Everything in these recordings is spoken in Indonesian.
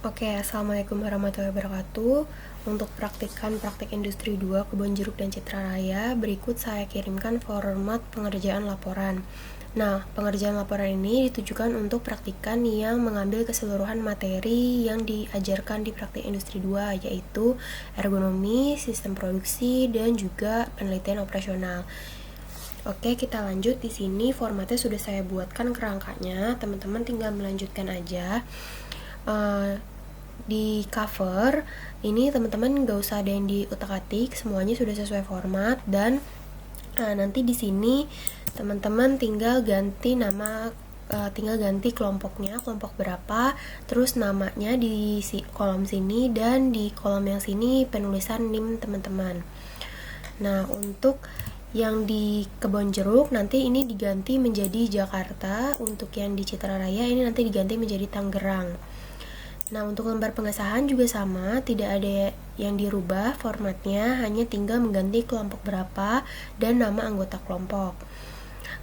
Oke, Assalamualaikum warahmatullahi wabarakatuh. Untuk praktik industri 2 Kebon Jeruk dan Citra Raya, berikut saya kirimkan format pengerjaan laporan. Nah, pengerjaan laporan ini ditujukan untuk praktikan yang mengambil keseluruhan materi yang diajarkan di praktik industri 2, yaitu ergonomi, sistem produksi, dan juga penelitian operasional. Oke, kita lanjut. Di sini formatnya sudah saya buatkan kerangkanya. Teman-teman tinggal melanjutkan aja. Di cover ini teman-teman gak usah ada yang diutak-atik, semuanya sudah sesuai format. Dan nanti di sini teman-teman tinggal ganti nama, tinggal ganti kelompoknya, kelompok berapa, terus namanya di kolom sini, dan di kolom yang sini penulisan NIM teman-teman. Nah, untuk yang di Kebon Jeruk nanti ini diganti menjadi Jakarta, untuk yang di Citra Raya ini nanti diganti menjadi Tangerang. Nah, untuk lembar pengesahan juga sama, tidak ada yang dirubah formatnya, hanya tinggal mengganti kelompok berapa dan nama anggota kelompok.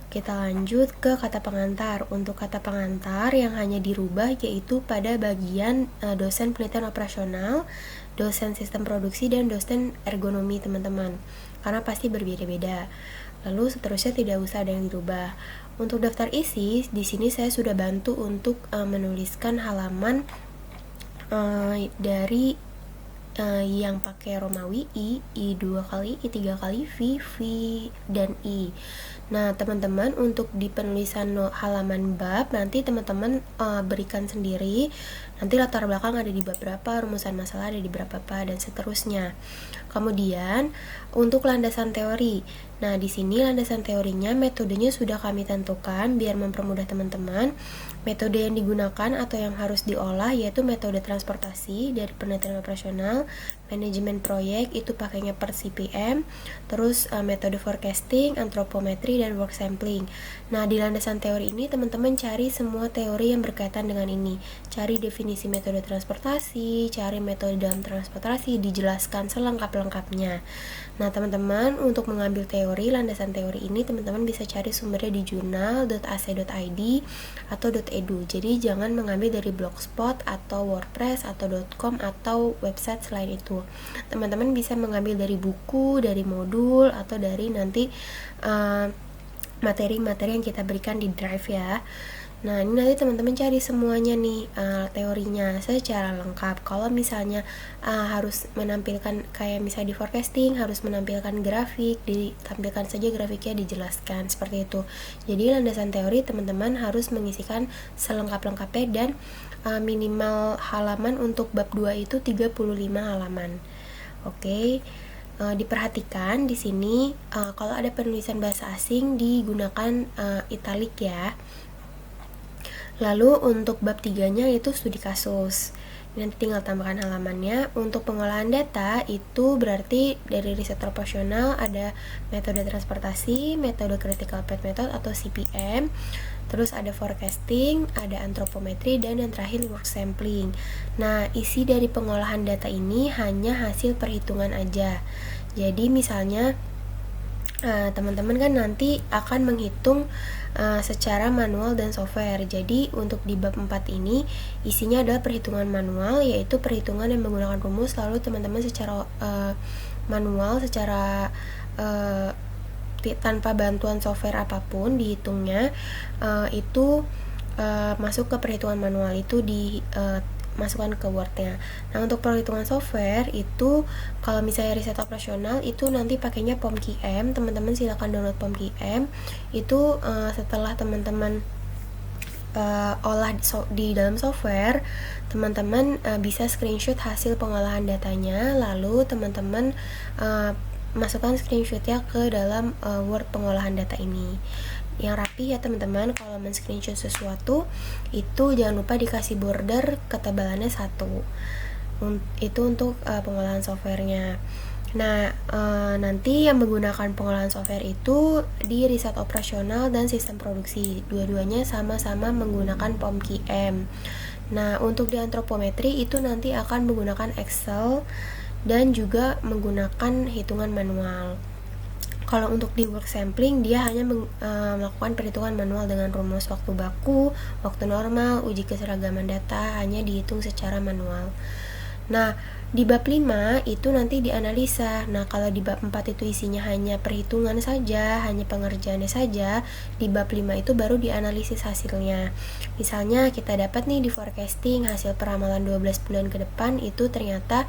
Kita lanjut ke kata pengantar. Untuk kata pengantar yang hanya dirubah yaitu pada bagian dosen penelitian operasional, dosen sistem produksi, dan dosen ergonomi teman-teman, karena pasti berbeda-beda. Lalu seterusnya tidak usah ada yang dirubah. Untuk daftar isi, di sini saya sudah bantu untuk menuliskan halaman dari yang pakai Romawi I 2 kali, I 3 kali, V, dan I. Nah, teman-teman untuk di penulisan halaman bab nanti teman-teman berikan sendiri. Nanti latar belakang ada di bab berapa, rumusan masalah ada di berapa apa, dan seterusnya. Kemudian untuk landasan teori. Nah, di sini landasan teorinya metodenya sudah kami tentukan biar mempermudah teman-teman. Metode yang digunakan atau yang harus diolah yaitu metode transportasi dari penelitian operasional, manajemen proyek itu pakainya per CPM, terus metode forecasting, antropometri, dan work sampling. Nah, di landasan teori ini teman-teman cari semua teori yang berkaitan dengan ini. Cari definisi metode transportasi, cari metode dalam transportasi, dijelaskan selengkap-lengkapnya. Nah, teman-teman untuk mengambil teori, landasan teori ini teman-teman bisa cari sumbernya di jurnal.ac.id atau .edu. Jadi jangan mengambil dari blogspot atau wordpress atau .com atau website selain itu. Teman-teman bisa mengambil dari buku, dari modul, atau dari nanti materi-materi yang kita berikan di drive ya. Nah, ini nanti teman-teman cari semuanya nih teorinya secara lengkap. Kalau misalnya harus menampilkan kayak misalnya di forecasting harus menampilkan grafik, ditampilkan saja grafiknya, dijelaskan seperti itu. Jadi landasan teori teman-teman harus mengisikan selengkap-lengkapnya, dan minimal halaman untuk bab 2 itu 35 halaman. Oke. Diperhatikan di sini kalau ada penulisan bahasa asing digunakan italik ya. Lalu untuk bab 3-nya itu studi kasus. Nanti tinggal tambahkan halamannya. Untuk pengolahan data itu berarti dari riset proporsional ada metode transportasi, metode critical path method atau CPM, terus ada forecasting, ada antropometri, dan yang terakhir work sampling. Nah, isi dari pengolahan data ini hanya hasil perhitungan aja. Jadi misalnya teman-teman kan nanti akan menghitung secara manual dan software. Jadi untuk di bab 4 ini isinya adalah perhitungan manual, yaitu perhitungan yang menggunakan rumus, lalu teman-teman secara manual, secara tanpa bantuan software apapun dihitungnya, itu masuk ke perhitungan manual itu masukkan ke Word-nya. Nah, untuk perhitungan software itu kalau misalnya riset operasional itu nanti pakainya POM-QM. Teman-teman silakan download POM-QM. Itu setelah teman-teman olah di dalam software, teman-teman bisa screenshot hasil pengolahan datanya, lalu teman-teman masukkan screenshotnya ke dalam Word pengolahan data ini yang rapi ya teman-teman. Kalau men-screenshot sesuatu itu jangan lupa dikasih border ketebalannya 1. Itu untuk pengolahan softwarenya. Nah, nanti yang menggunakan pengolahan software itu di riset operasional dan sistem produksi, dua-duanya sama-sama menggunakan POM-QM. Nah, untuk di antropometri itu nanti akan menggunakan Excel dan juga menggunakan hitungan manual. Kalau untuk di work sampling dia hanya melakukan perhitungan manual dengan rumus waktu baku, waktu normal, uji keseragaman data hanya dihitung secara manual. Nah, di bab 5 itu nanti dianalisa. Nah, kalau di bab 4 itu isinya hanya perhitungan saja, hanya pengerjaannya saja, di bab 5 itu baru dianalisis hasilnya. Misalnya kita dapat nih di forecasting hasil peramalan 12 bulan ke depan itu ternyata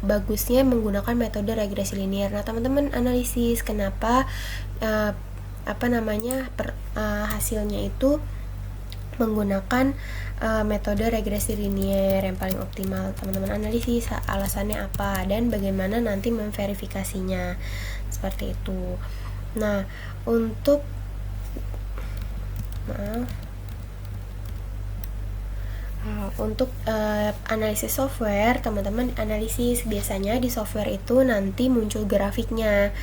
bagusnya menggunakan metode regresi linear. Nah, teman-teman analisis kenapa hasilnya itu menggunakan metode regresi linear yang paling optimal. Teman-teman analisis alasannya apa dan bagaimana nanti memverifikasinya, seperti itu. Nah, untuk analisis software, teman-teman analisis biasanya di software itu nanti muncul grafiknya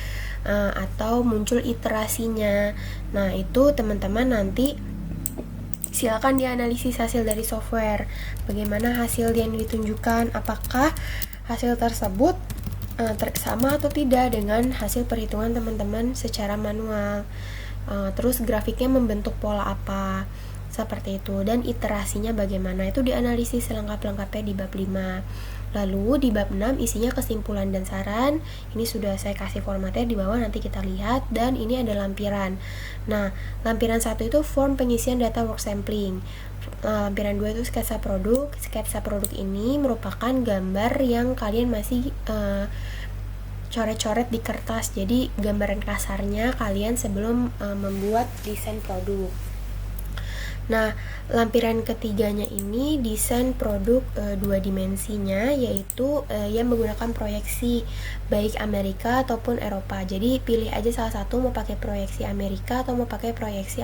atau muncul iterasinya. Nah, itu teman-teman nanti silakan dianalisis hasil dari software. Bagaimana hasil yang ditunjukkan, apakah hasil tersebut sama atau tidak dengan hasil perhitungan teman-teman secara manual. Terus grafiknya membentuk pola apa, seperti itu, dan iterasinya bagaimana, itu dianalisis selengkap-lengkapnya di bab 5. Lalu di bab 6 isinya kesimpulan dan saran. Ini sudah saya kasih formatnya di bawah, nanti kita lihat. Dan ini ada lampiran. Nah, lampiran 1 itu form pengisian data work sampling. Lampiran 2 itu sketsa produk. Sketsa produk ini merupakan gambar yang kalian masih coret-coret di kertas. Jadi gambaran kasarnya kalian sebelum membuat desain produk. Nah, lampiran ketiganya ini desain produk 2 dimensinya, yaitu yang menggunakan proyeksi baik Amerika ataupun Eropa. Jadi pilih aja salah satu, mau pakai proyeksi Amerika atau mau pakai proyeksi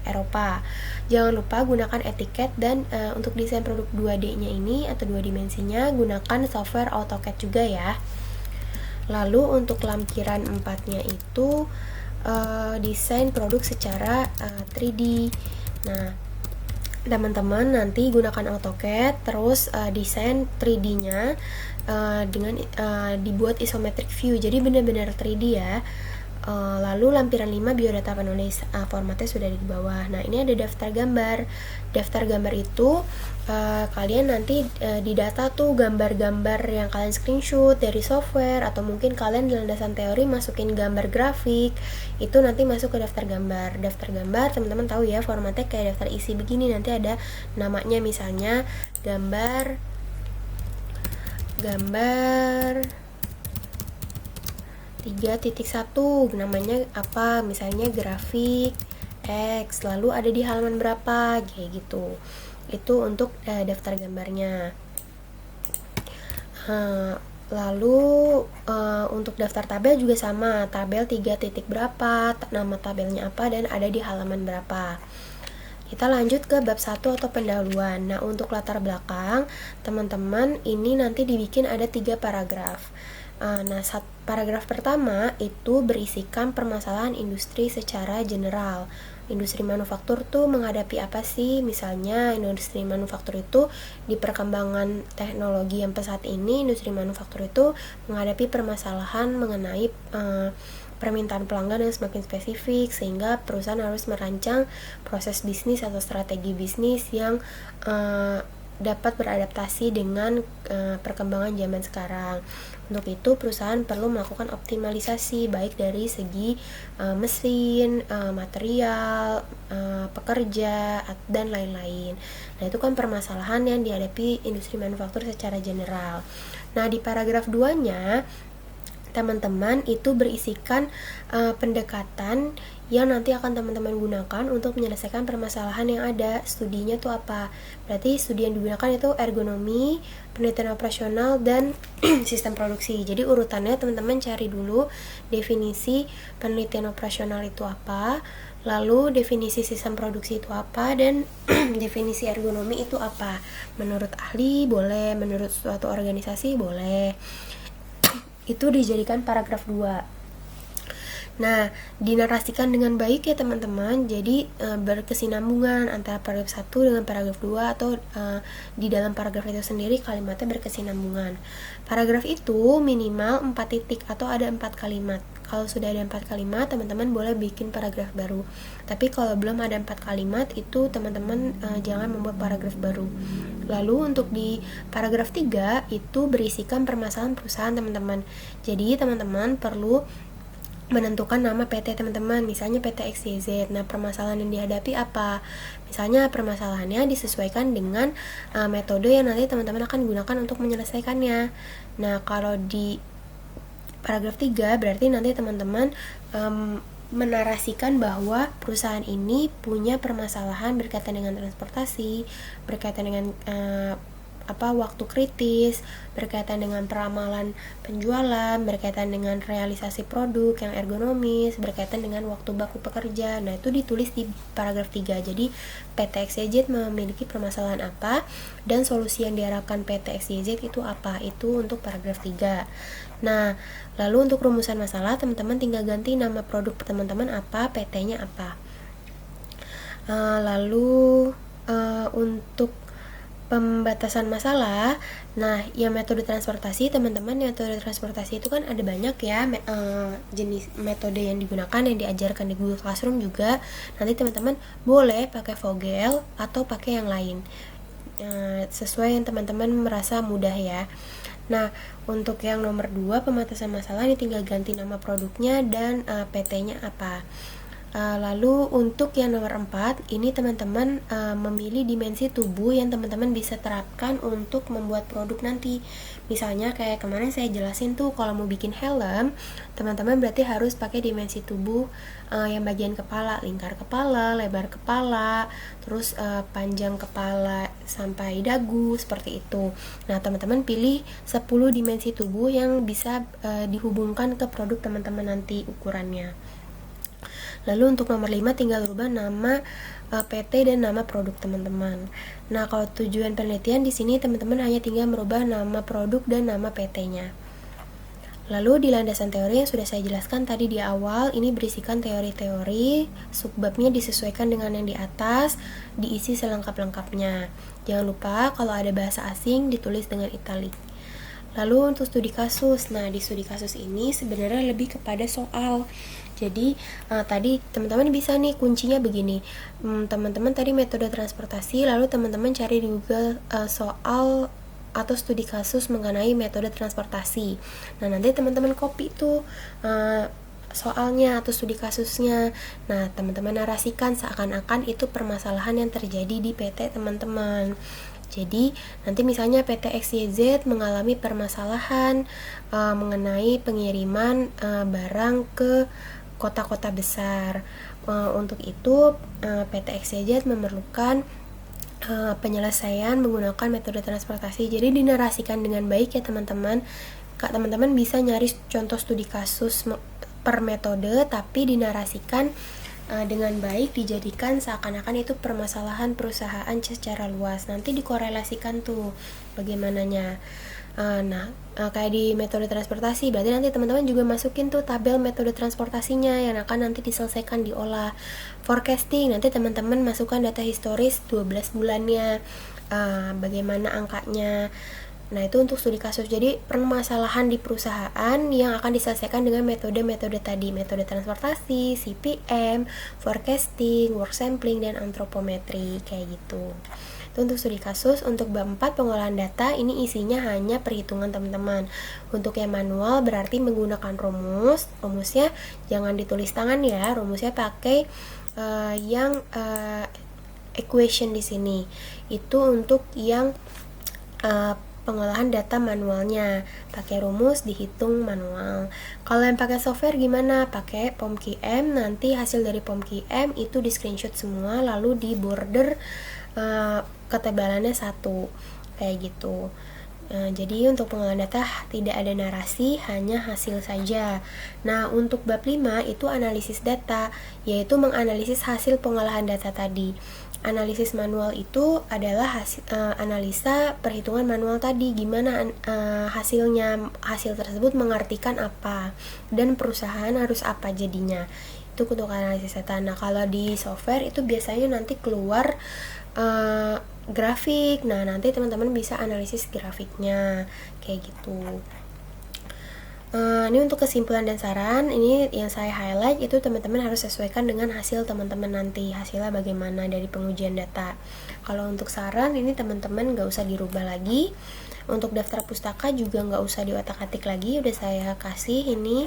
Eropa. Jangan lupa gunakan etiket, dan untuk desain produk 2D-nya ini atau 2 dimensinya gunakan software AutoCAD juga ya. Lalu untuk lampiran 4-nya itu desain produk secara 3D. Nah, teman-teman nanti gunakan AutoCAD, terus desain 3D-nya dengan dibuat isometric view, jadi benar-benar 3D ya. Lalu lampiran 5 biodata penulis, formatnya sudah di bawah. Nah, ini ada daftar gambar. Daftar gambar itu kalian nanti didata tuh gambar-gambar yang kalian screenshot dari software, atau mungkin kalian di landasan teori masukin gambar grafik, itu nanti masuk ke daftar gambar. Daftar gambar teman-teman tahu ya, formatnya kayak daftar isi begini, nanti ada namanya, misalnya gambar 3.1 namanya apa, misalnya grafik X, lalu ada di halaman berapa, kayak gitu. Itu untuk daftar gambarnya. Lalu untuk daftar tabel juga sama, tabel 3 titik berapa, nama tabelnya apa, dan ada di halaman berapa. Kita lanjut ke bab 1 atau pendahuluan. Nah, untuk latar belakang, teman-teman ini nanti dibikin ada 3 paragraf. Nah, paragraf pertama itu berisikan permasalahan industri secara general. Industri manufaktur tuh menghadapi apa sih? Misalnya industri manufaktur itu di perkembangan teknologi yang pesat ini, industri manufaktur itu menghadapi permasalahan mengenai permintaan pelanggan yang semakin spesifik, sehingga perusahaan harus merancang proses bisnis atau strategi bisnis yang dapat beradaptasi dengan perkembangan zaman sekarang. Untuk itu perusahaan perlu melakukan optimalisasi baik dari segi mesin, material, pekerja, dan lain-lain. Nah, itu kan permasalahan yang dihadapi industri manufaktur secara general. Nah, di paragraf 2-nya teman-teman itu berisikan pendekatan yang nanti akan teman-teman gunakan untuk menyelesaikan permasalahan yang ada. Studinya tuh apa? Berarti studi yang digunakan itu ergonomi, penelitian operasional, dan sistem produksi. Jadi urutannya teman-teman cari dulu definisi penelitian operasional itu apa, lalu definisi sistem produksi itu apa, dan definisi ergonomi itu apa. Menurut ahli boleh, menurut suatu organisasi boleh. Itu dijadikan paragraf 2. Nah, dinarasikan dengan baik ya teman-teman. Jadi berkesinambungan antara paragraf 1 dengan paragraf 2, atau di dalam paragraf itu sendiri kalimatnya berkesinambungan. Paragraf itu minimal 4 titik atau ada 4 kalimat. kalau sudah ada 4 kalimat, teman-teman boleh bikin paragraf baru. Tapi kalau belum ada 4 kalimat, itu teman-teman jangan membuat paragraf baru. Lalu untuk di paragraf 3 itu berisikan permasalahan perusahaan teman-teman. Jadi teman-teman perlu menentukan nama PT teman-teman, misalnya PT XYZ. Nah, permasalahan yang dihadapi apa? Misalnya permasalahannya disesuaikan dengan metode yang nanti teman-teman akan gunakan untuk menyelesaikannya. Nah, kalau di paragraf 3 berarti nanti teman-teman menarasikan bahwa perusahaan ini punya permasalahan berkaitan dengan transportasi, berkaitan dengan waktu kritis, berkaitan dengan peramalan penjualan, berkaitan dengan realisasi produk yang ergonomis, berkaitan dengan waktu baku pekerja. Nah, itu ditulis di paragraf 3. Jadi, PT XYZ memiliki permasalahan apa dan solusi yang diarahkan PT XYZ itu apa? Itu untuk paragraf 3. Nah, lalu untuk rumusan masalah, teman-teman tinggal ganti nama produk teman-teman apa, PT-nya apa. Lalu untuk pembatasan masalah, nah yang metode transportasi teman-teman, metode transportasi itu kan ada banyak ya jenis metode yang digunakan, yang diajarkan di Google Classroom juga. Nanti teman-teman boleh pakai Vogel atau pakai yang lain, sesuai yang teman-teman merasa mudah ya. Nah, untuk yang nomor 2 pembatasan masalah, ini tinggal ganti nama produknya dan PT-nya apa. Lalu untuk yang nomor 4, ini teman-teman memilih dimensi tubuh yang teman-teman bisa terapkan untuk membuat produk nanti. Misalnya kayak kemarin saya jelasin tuh, kalau mau bikin helm, teman-teman berarti harus pakai dimensi tubuh yang bagian kepala, lingkar kepala, lebar kepala, terus panjang kepala sampai dagu, seperti itu. Nah, teman-teman pilih 10 dimensi tubuh yang bisa dihubungkan ke produk teman-teman nanti ukurannya. Lalu untuk nomor 5 tinggal rubah nama PT dan nama produk teman-teman. Nah, kalau tujuan penelitian di sini teman-teman hanya tinggal merubah nama produk dan nama PT-nya. Lalu di landasan teori yang sudah saya jelaskan tadi di awal, ini berisikan teori-teori, subbabnya disesuaikan dengan yang di atas, diisi selengkap-lengkapnya. Jangan lupa kalau ada bahasa asing ditulis dengan italik. Lalu untuk studi kasus, nah di studi kasus ini sebenarnya lebih kepada soal. Jadi tadi teman-teman bisa nih kuncinya begini, teman-teman tadi metode transportasi, lalu teman-teman cari di Google soal atau studi kasus mengenai metode transportasi. Nah, nanti teman-teman copy tuh soalnya atau studi kasusnya. Nah, teman-teman narasikan seakan-akan itu permasalahan yang terjadi di PT teman-teman. Jadi, nanti misalnya PT XYZ mengalami permasalahan mengenai pengiriman barang ke kota-kota besar. Untuk itu, PT XYZ memerlukan penyelesaian menggunakan metode transportasi. Jadi dinarasikan dengan baik ya teman-teman. Teman-teman bisa nyari contoh studi kasus per metode, tapi dinarasikan dengan baik, dijadikan seakan-akan itu permasalahan perusahaan secara luas. Nanti dikorelasikan tuh bagaimananya. Kayak di metode transportasi, berarti nanti teman-teman juga masukin tuh tabel metode transportasinya yang akan nanti diselesaikan, diolah. Forecasting, nanti teman-teman masukkan data historis 12 bulannya, bagaimana angkanya. Nah, itu untuk studi kasus. Jadi permasalahan di perusahaan yang akan diselesaikan dengan metode-metode tadi, metode transportasi, CPM, forecasting, work sampling, dan antropometri, kayak gitu. Itu untuk studi kasus. Untuk bab 4 pengolahan data, ini isinya hanya perhitungan teman-teman. Untuk yang manual berarti menggunakan rumusnya jangan ditulis tangan ya, rumusnya pakai yang equation di sini. Itu untuk yang pengolahan data manualnya, pakai rumus dihitung manual. Kalau yang pakai software gimana? Pakai POMQM, nanti hasil dari POMQM itu di screenshot semua, lalu di border ketebalannya 1, kayak gitu. Jadi untuk pengolahan data tidak ada narasi, hanya hasil saja. Nah, untuk bab 5 itu analisis data, yaitu menganalisis hasil pengolahan data tadi. Analisis manual itu adalah analisa perhitungan manual tadi, gimana hasilnya, hasil tersebut mengartikan apa, dan perusahaan harus apa jadinya. Itu untuk analisis data. Nah, kalau di software itu biasanya nanti keluar grafik. Nah, nanti teman-teman bisa analisis grafiknya, kayak gitu. Ini untuk kesimpulan dan saran, ini yang saya highlight itu teman-teman harus sesuaikan dengan hasil teman-teman nanti, hasilnya bagaimana dari pengujian data. Kalau untuk saran, ini teman-teman gak usah dirubah lagi. Untuk daftar pustaka juga gak usah diotak-atik lagi, udah saya kasih ini.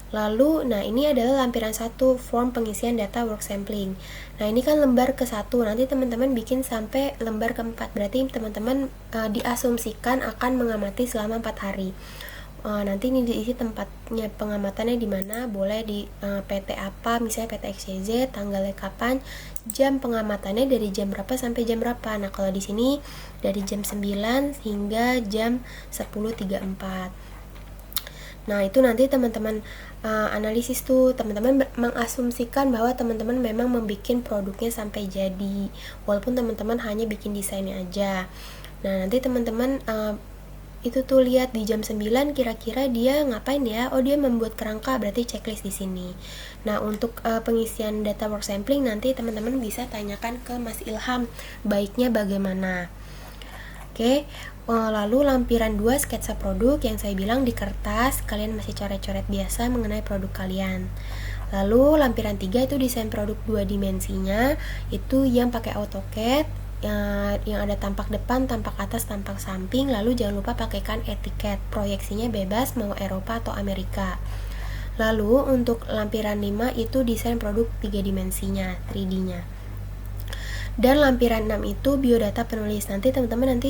Lalu, nah ini adalah lampiran 1, form pengisian data work sampling. Nah ini kan lembar ke-1, nanti teman-teman bikin sampai lembar ke-4, berarti teman-teman diasumsikan akan mengamati selama 4 hari. Nanti ini diisi tempatnya pengamatannya di mana, boleh di PT apa, misalnya PT XYZ, tanggalnya kapan, jam pengamatannya dari jam berapa sampai jam berapa. Nah kalau di sini dari jam 9 hingga jam 10.34. Nah itu nanti teman-teman analisis tuh, teman-teman mengasumsikan bahwa teman-teman memang membuat produknya sampai jadi, walaupun teman-teman hanya bikin desainnya aja. Nah nanti teman-teman itu tuh lihat di jam 9 kira-kira dia ngapain ya. Oh dia membuat kerangka, berarti checklist di sini. Nah untuk pengisian data work sampling nanti teman-teman bisa tanyakan ke Mas Ilham baiknya bagaimana. Oke, lalu lampiran 2 sketsa produk yang saya bilang di kertas, kalian masih coret-coret biasa mengenai produk kalian. Lalu lampiran 3 itu desain produk 2 dimensinya, itu yang pakai AutoCAD, yang ada tampak depan, tampak atas, tampak samping. Lalu jangan lupa pakaikan etiket, proyeksinya bebas mau Eropa atau Amerika. Lalu untuk lampiran 5 itu desain produk 3 dimensinya, 3D-nya. Dan lampiran 6 itu biodata penulis. Nanti teman-teman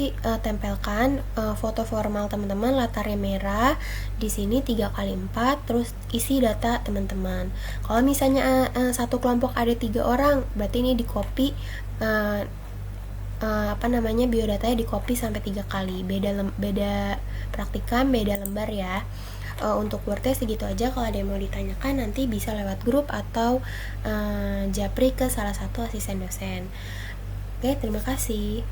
tempelkan foto formal teman-teman, latarnya merah. Di sini 3x4, terus isi data teman-teman. Kalau misalnya satu kelompok ada 3 orang, berarti ini di copy biodatanya di copy sampai 3 kali. Beda praktikan, beda lembar ya. Untuk Word segitu aja. Kalau ada yang mau ditanyakan nanti bisa lewat grup atau japri ke salah satu asisten dosen. Oke, terima kasih.